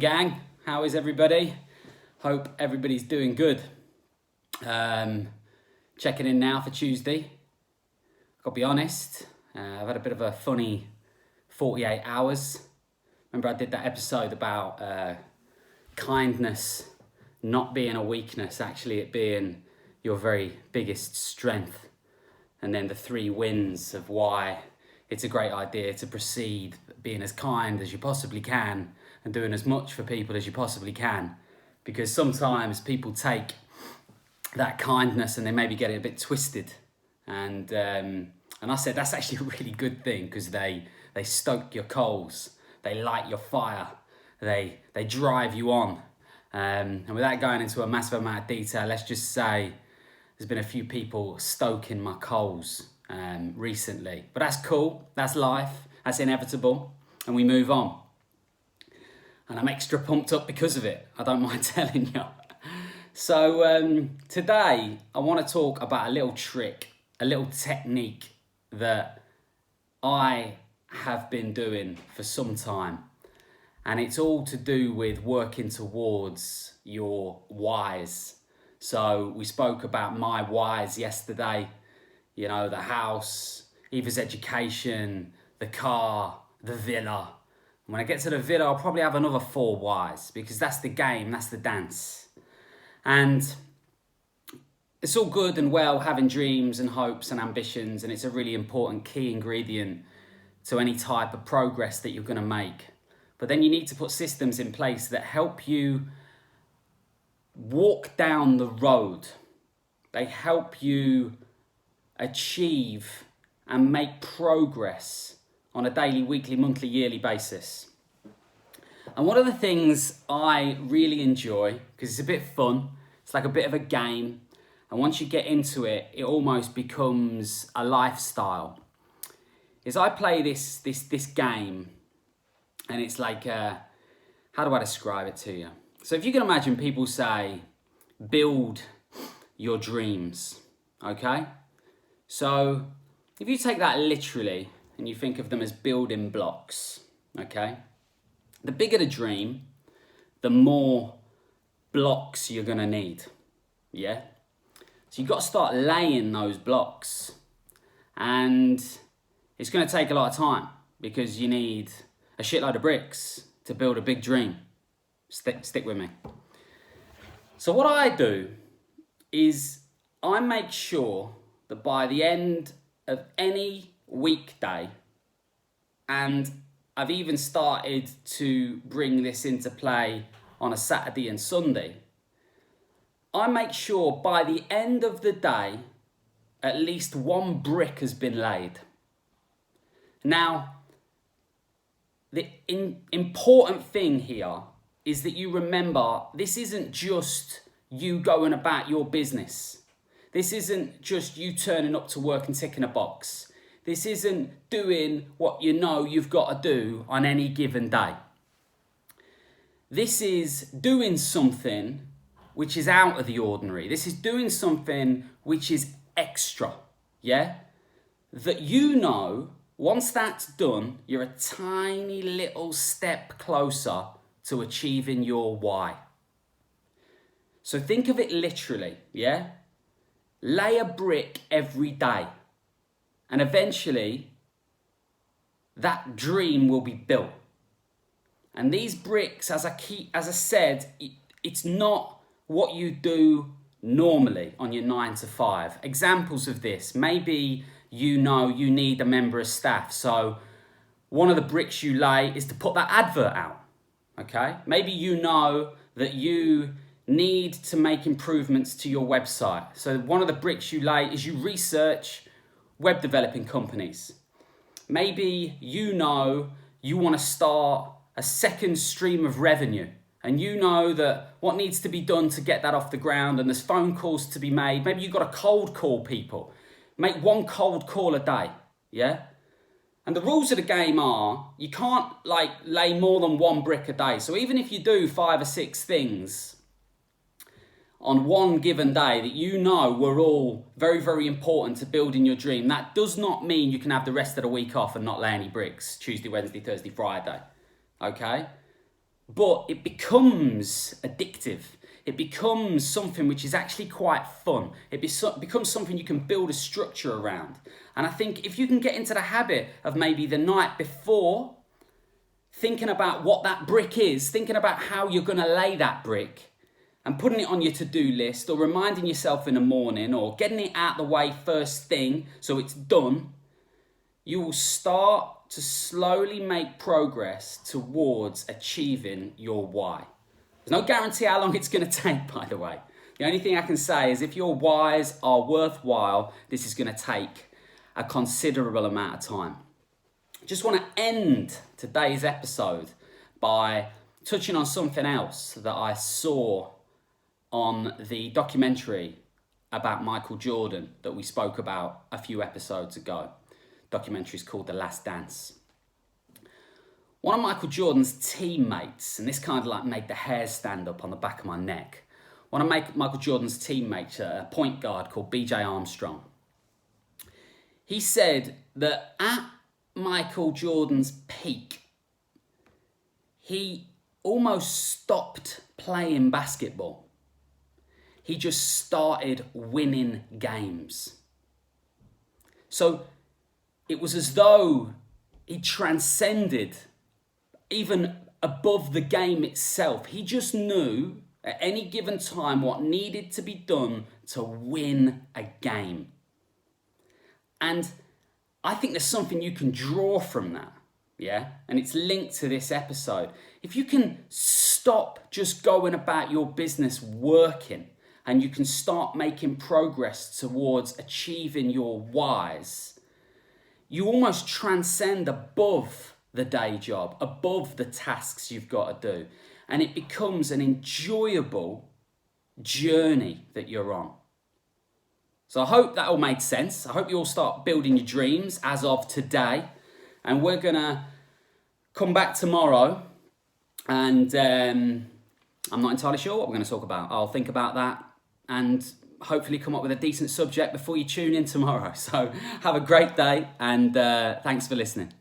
gang, how is everybody? Hope everybody's doing good. Checking in now for Tuesday. I'll be honest, I've had a bit of a funny 48 hours. Remember I did that episode about kindness not being a weakness, actually it being your very biggest strength. And then the 3 wins of why it's a great idea to proceed being as kind as you possibly can and doing as much for people as you possibly can. Because sometimes people take that kindness and they maybe get it a bit twisted. And I said that's actually a really good thing, because they stoke your coals, they light your fire, they drive you on. And without going into a massive amount of detail, let's just say there's been a few people stoking my coals recently. But that's cool, that's life, that's inevitable, and we move on. And I'm extra pumped up because of it, I don't mind telling you. So today I want to talk about a little trick, a little technique that I have been doing for some time. And it's all to do with working towards your whys. So we spoke about my whys yesterday, you know, the house, Eva's education, the car, the villa. And when I get to the villa, I'll probably have another 4 whys, because that's the game, that's the dance. And it's all good and well having dreams and hopes and ambitions, and it's a really important key ingredient to any type of progress that you're going to make. But then you need to put systems in place that help you walk down the road. They help you achieve and make progress on a daily, weekly, monthly, yearly basis. And one of the things I really enjoy, because it's a bit fun, it's like a bit of a game, and once you get into it, it almost becomes a lifestyle, is I play this game, and it's like, how do I describe it to you? So if you can imagine, people say, build your dreams, okay? So if you take that literally and you think of them as building blocks, okay? The bigger the dream, the more blocks you're gonna need, yeah? So you've got to start laying those blocks, and it's gonna take a lot of time, because you need a shitload of bricks to build a big dream. Stick with me. So what I do is I make sure that by the end of any weekday, and I've even started to bring this into play on a Saturday and Sunday, I make sure by the end of the day, at least 1 brick has been laid. Now, the important thing here is that you remember, this isn't just you going about your business. This isn't just you turning up to work and ticking a box. This isn't doing what you know you've got to do on any given day. This is doing something which is out of the ordinary. This is doing something which is extra, yeah? That you know, once that's done, you're a tiny little step closer to achieving your why. So think of it literally, yeah? Lay a brick every day, and eventually that dream will be built. And these bricks, as I said, it's not what you do normally on your 9 to 5. Examples of this, maybe you know you need a member of staff, so one of the bricks you lay is to put that advert out, okay? Maybe you know that you need to make improvements to your website, so one of the bricks you lay is you research web developing companies. Maybe you know you want to start a second stream of revenue, and you know that what needs to be done to get that off the ground, and there's phone calls to be made. Maybe you've got to cold call people. Make 1 cold call a day, yeah? And the rules of the game are, you can't lay more than 1 brick a day. So even if you do 5 or 6 things on one given day that you know were all very, very important to building your dream, that does not mean you can have the rest of the week off and not lay any bricks, Tuesday, Wednesday, Thursday, Friday, okay? but it becomes addictive. It becomes something which is actually quite fun. It becomes something you can build a structure around. And I think if you can get into the habit of maybe the night before, thinking about what that brick is, thinking about how you're going to lay that brick, and putting it on your to-do list, or reminding yourself in the morning, or getting it out the way first thing so it's done, you will start to slowly make progress towards achieving your why. There's no guarantee how long it's going to take, by the way. The only thing I can say is if your whys are worthwhile, this is going to take a considerable amount of time. I just want to end today's episode by touching on something else that I saw on the documentary about Michael Jordan that we spoke about a few episodes ago. The documentary is called The Last Dance. One of Michael Jordan's teammates, and this kind of like made the hairs stand up on the back of my neck. One of Michael Jordan's teammates, a point guard called BJ Armstrong. He said that at Michael Jordan's peak, he almost stopped playing basketball. He just started winning games. So it was as though he transcended even above the game itself. He just knew at any given time what needed to be done to win a game. And I think there's something you can draw from that, yeah? And it's linked to this episode. If you can stop just going about your business working, and you can start making progress towards achieving your whys, you almost transcend above the day job, above the tasks you've got to do. And it becomes an enjoyable journey that you're on. So I hope that all made sense. I hope you all start building your dreams as of today. And we're going to come back tomorrow. And I'm not entirely sure what we're going to talk about. I'll think about that and hopefully come up with a decent subject before you tune in tomorrow. So have a great day and thanks for listening.